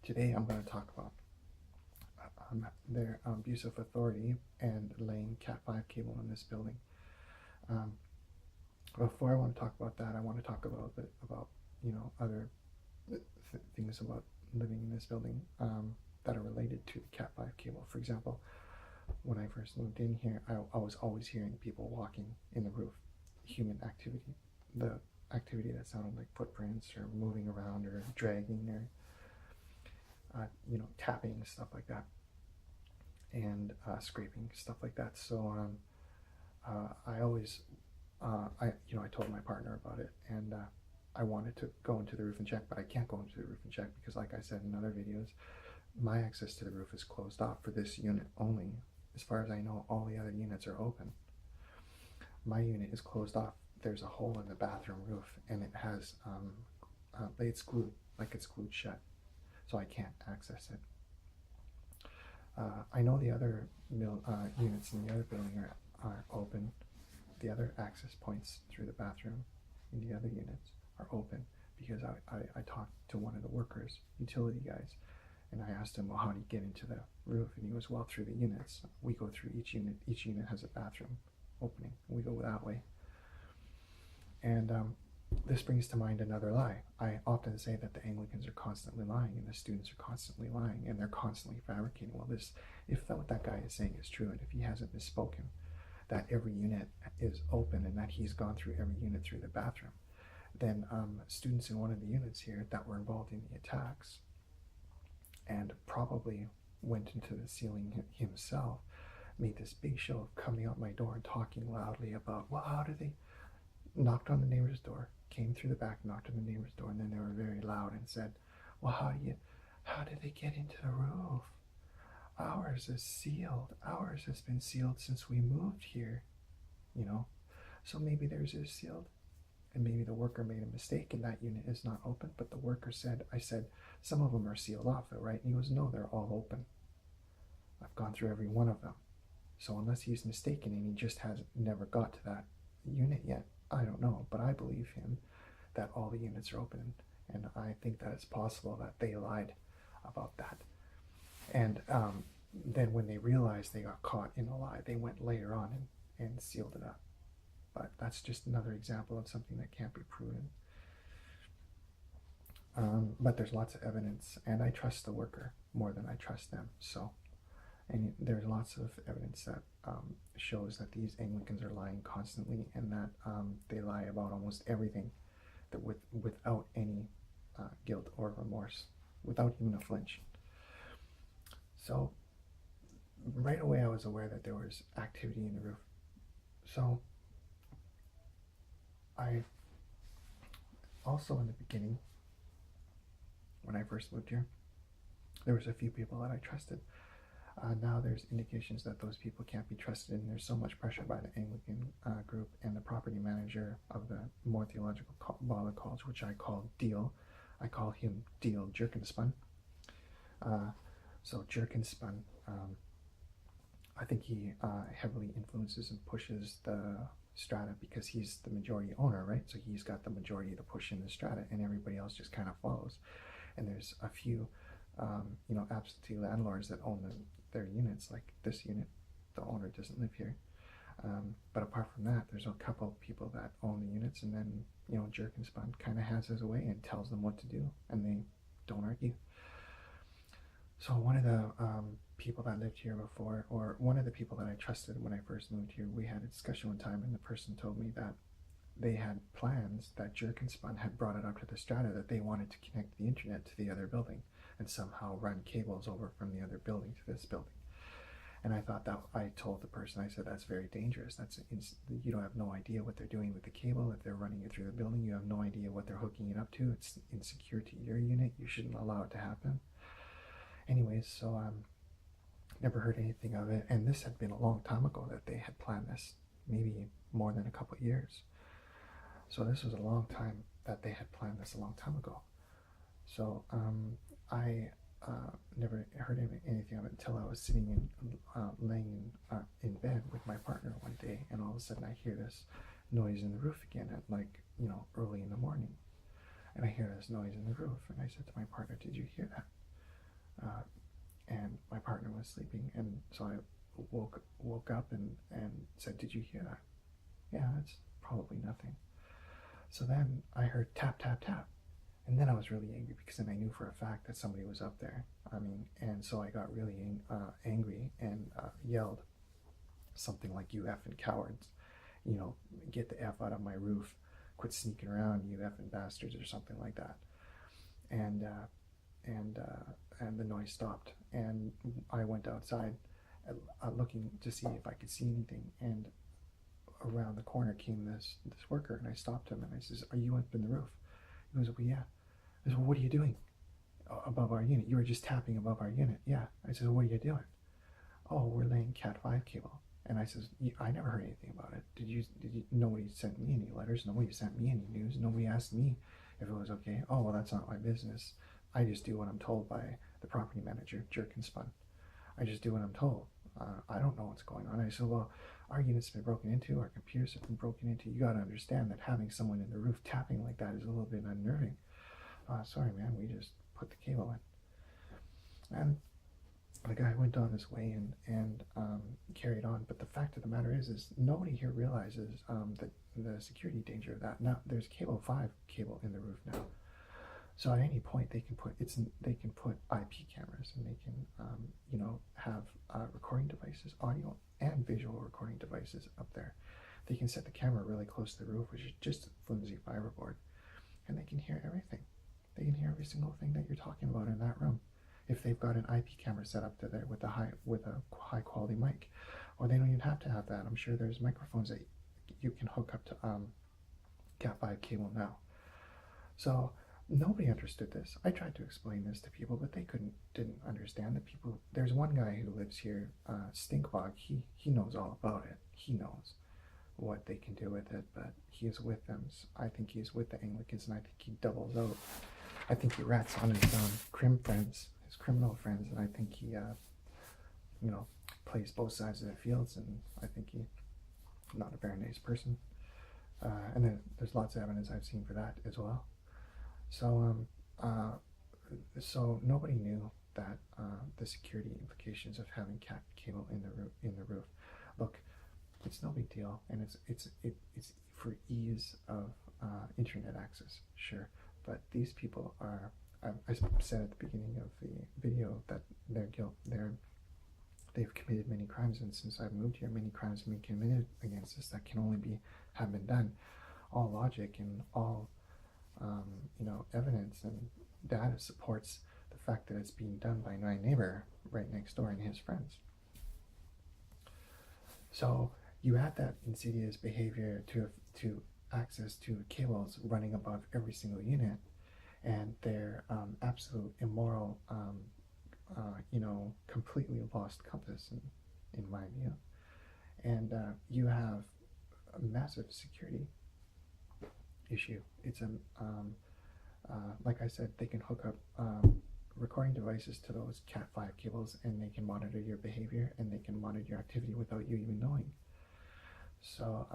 Today I'm going to talk about their abuse of authority and laying Cat5 cable in this building. Before I want to talk about that, I want to talk about other things about living in this building that are related to the Cat5 cable. For example, when I first moved in here, I was always hearing people walking in the roof, human activity, the activity that sounded like footprints or moving around or dragging or tapping, stuff like that, and scraping, stuff like that. So I always I told my partner about it, and I wanted to go into the roof and check, but I can't go into the roof and check because, like I said in other videos, my access to the roof is closed off for this unit only. As far as I know, all the other units are open. My unit is closed off. There's a hole in the bathroom roof, and it has it's glued, like it's glued shut, so I can't access it. I know the other units in the other building are open. The other access points through the bathroom in the other units are open because I talked to one of the workers, utility guys, and I asked him, well, how do you get into the roof? And he goes, well, through the units. We go through each unit. Each unit has a bathroom opening. We go that way. And this brings to mind another lie. I often say that the Anglicans are constantly lying and the students are constantly lying and they're constantly fabricating. Well, if what that guy is saying is true, and if he hasn't misspoken, that every unit is open and that he's gone through every unit through the bathroom, then students in one of the units here that were involved in the attacks and probably went into the ceiling himself made this big show of coming out my door and talking loudly about, well, how did they knocked on the neighbor's door, came through the back, knocked on the neighbor's door, and then they were very loud and said, well, how did they get into the roof? Ours is sealed. Ours has been sealed since we moved here, so maybe theirs is sealed, and maybe the worker made a mistake and that unit is not open. But the worker said, I said, some of them are sealed off, though, right? And he goes, no, they're all open. I've gone through every one of them. So unless he's mistaken and he just has never got to that unit yet, I don't know, but I believe him that all the units are open, and I think that it's possible that they lied about that. And then when they realized they got caught in a lie, they went later on and sealed it up. But that's just another example of something that can't be proven. But there's lots of evidence, and I trust the worker more than I trust them. So, and there's lots of evidence that shows that these Anglicans are lying constantly, and that they lie about almost everything, that without any guilt or remorse, without even a flinch. So right away I was aware that there was activity in the roof. So I also, in the beginning, when I first moved here, there was a few people that I trusted. Now there's indications that those people can't be trusted, and there's so much pressure by the Anglican group and the property manager of the Moore Theological Bible College, which I call Deal. I call him Deal Jerkinspun. So Jerkinspun, I think he heavily influences and pushes the strata because he's the majority owner, right? So he's got the majority of the push in the strata, and everybody else just kind of follows. And there's a few absentee landlords that own their units, like this unit. The owner doesn't live here, but apart from that, there's a couple of people that own the units, and then Jerkinspun kind of has his way and tells them what to do, and they don't argue. So one of the people that lived here before, or one of the people that I trusted when I first moved here, we had a discussion one time, and the person told me that they had plans, that Jerkinspun had brought it up to the strata, that they wanted to connect the internet to the other building and somehow run cables over from the other building to this building. And I thought that, I told the person, I said, that's very dangerous. You don't have no idea what they're doing with the cable. If they're running it through the building, you have no idea what they're hooking it up to. It's insecure to your unit. You shouldn't allow it to happen. Anyways, so never heard anything of it. And this had been a long time ago that they had planned this, maybe more than a couple of years. So this was a long time that they had planned this, a long time ago. So I never heard anything of it until I was sitting laying in bed with my partner one day, and all of a sudden I hear this noise in the roof again at early in the morning. And I hear this noise in the roof, and I said to my partner, did you hear that? partner was sleeping, and so I woke up and said, "Did you hear that?" "Yeah, it's probably nothing." So then I heard tap, tap, tap. And then I was really angry because then I knew for a fact that somebody was up there. And so I got really angry and yelled something like, "You effing cowards, get the F out of my roof, quit sneaking around, you effing bastards," or something like that. And the noise stopped, and I went outside looking to see if I could see anything, and around the corner came this worker, and I stopped him and I says, "Are you up in the roof?" He goes, "Well, yeah." I said, "Well, what are you doing above our unit?" "You were just tapping above our unit." "Yeah." I said, "What are you doing?" "Oh, we're laying Cat 5 cable." And I says, "I never heard anything about it. Did you nobody sent me any letters, nobody sent me any news, nobody asked me if it was okay." "Oh, well, that's not my business. I just do what I'm told by the property manager, Jerkinspun. I just do what I'm told. I don't know what's going on." I said, "Well, our unit's been broken into, our computers have been broken into. You got to understand that having someone in the roof tapping like that is a little bit unnerving." "Sorry, man, we just put the cable in." And the guy went on his way and carried on. But the fact of the matter is nobody here realizes that the security danger of that. Now there's cable 5 cable in the roof now. So at any point they can put IP cameras, and they can have recording devices, audio and visual recording devices up there. They can set the camera really close to the roof, which is just a flimsy fiberboard, and they can hear everything. They can hear every single thing that you're talking about in that room. If they've got an IP camera set up to there with a high quality mic, or they don't even have to have that. I'm sure there's microphones that you can hook up to Cat 5 cable now. So nobody understood this. I tried to explain this to people, but they didn't understand. There's one guy who lives here, Stinkbog. He knows all about it. He knows what they can do with it, but he is with them. I think he's with the Anglicans, and I think he doubles out. I think he rats on his his criminal friends, and I think he plays both sides of the fields, and I think he's not a very nice person. And then there's lots of evidence I've seen for that as well. So so nobody knew that the security implications of having cat cable in the roof. Look, it's no big deal, and it's for ease of internet access, sure. But these people are. I said at the beginning of the video that they've committed many crimes, and since I've moved here, many crimes have been committed against us that can only have been done. All logic and all evidence and data supports the fact that it's being done by my neighbor right next door and his friends. So you add that insidious behavior to access to cables running above every single unit, and their absolute immoral, completely lost compass in my view, and you have a massive security issue. It's like I said, they can hook up recording devices to those Cat 5 cables, and they can monitor your behavior, and they can monitor your activity without you even knowing. So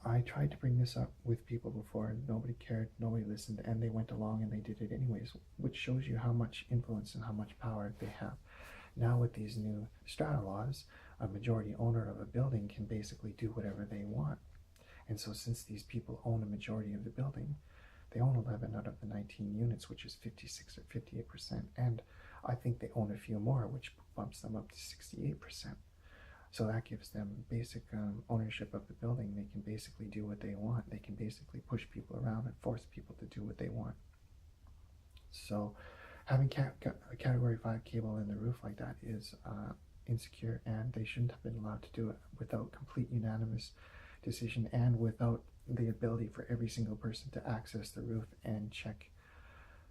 I tried to bring this up with people before, and nobody cared, nobody listened, and they went along and they did it anyways, which shows you how much influence and how much power they have. Now with these new strata laws, a majority owner of a building can basically do whatever they want. And so since these people own a majority of the building, they own 11 out of the 19 units, which is 56 or 58%, and I think they own a few more, which bumps them up to 68%. So that gives them basic ownership of the building. They can basically do what they want. They can basically push people around and force people to do what they want. So having a Category 5 cable in the roof like that is insecure, and they shouldn't have been allowed to do it without complete unanimous decision and without the ability for every single person to access the roof and check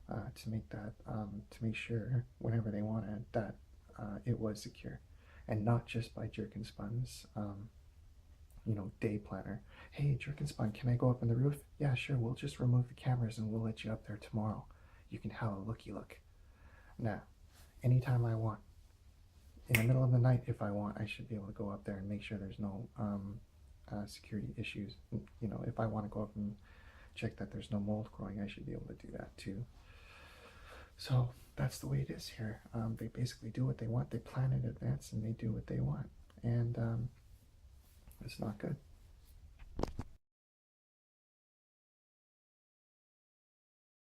to make sure whenever they wanted that it was secure. And not just by Jerkinspun's, day planner. "Hey, Jerkinspun, can I go up in the roof?" "Yeah, sure, we'll just remove the cameras and we'll let you up there tomorrow. You can have a looky look." Now, anytime I want, in the middle of the night if I want, I should be able to go up there and make sure there's no security issues. If I want to go up and check that there's no mold growing, I should be able to do that too. So that's the way it is here. They basically do what they want. They plan in advance and they do what they want, and it's not good.